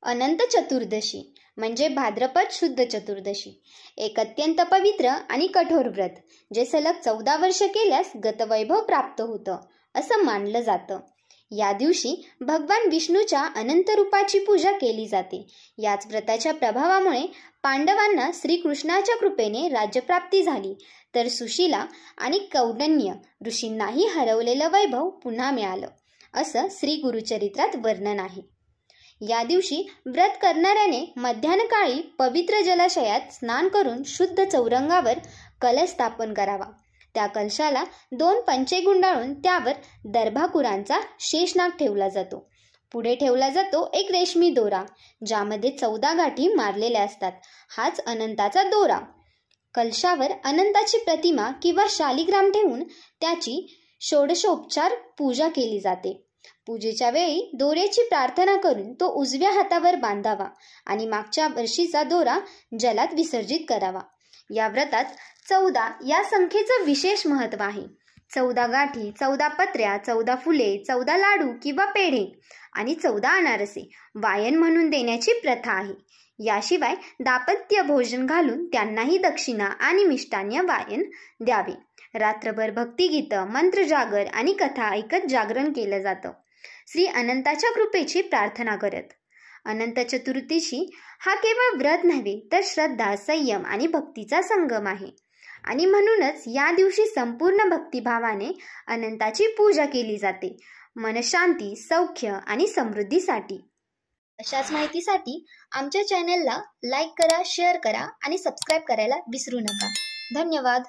अनंत चतुर्दशी म्हणजे भाद्रपद शुद्ध चतुर्दशी एक अत्यंत पवित्र आणि कठोर व्रत जे सलग 14 वर्ष केल्यास गतवैभव प्राप्त होतं असं मानलं जातं। या दिवशी भगवान विष्णूच्या अनंत रूपाची पूजा केली जाते। याच व्रताच्या प्रभावामुळे पांडवांना श्रीकृष्णाच्या कृपेने राज्यप्राप्ती झाली, तर सुशीला आणि कौंडिन्य ऋषींनाही हरवलेलं वैभव पुन्हा मिळालं असं श्री गुरुचरित्रात वर्णन आहे। या दिवशी व्रत करणाऱ्याने मध्यान्हकाळी पवित्र जलाशयात स्नान करून शुद्ध चौरंगावर कलश स्थापन करावा। त्या कलशाला 2 पंचे गुंडाळून त्यावर दर्भाकुरांचा शेषनाग ठेवला जातो। पुढे ठेवला जातो एक रेशमी दोरा ज्यामध्ये 14 गाठी मारलेल्या असतात। हाच अनंताचा दोरा। कलशावर अनंताची प्रतिमा किंवा शालिग्राम ठेवून त्याची षोडशोपचार पूजा केली जाते। पूजेच्या वेळी दोऱ्याची प्रार्थना करून तो उजव्या हातावर बांधावा आणि मागच्या वर्षीचा दोरा जलात विसर्जित करावा। या व्रतात 14 या संख्येचं विशेष महत्त्व आहे। 14 गाठी, 14 पत्र्या, 14 फुले, 14 लाडू किंवा पेढे आणि 14 अनारसे वायन म्हणून देण्याची प्रथा आहे। याशिवाय दाम्पत्य भोजन घालून त्यांनाही दक्षिणा आणि मिष्टान्न वायन द्यावे। रात्रभर भक्तिगीतं, मंत्रजागर आणि कथा ऐकत जागरण केलं जातं, श्री अनंताच्या कृपेची प्रार्थना करत। अनंत चतुर्दशी हा केवळ व्रत नव्हे तर श्रद्धा, संयम आणि भक्तीचा संगम आहे आणि म्हणूनच या दिवशी संपूर्ण भक्तिभावाने अनंताची पूजा केली जाते, मनशांती, सौख्य आणि समृद्धीसाठी। अशाच माहितीसाठी आमच्या चॅनलला लाईक करा, शेअर करा आणि सबस्क्राईब करायला विसरू नका। धन्यवाद।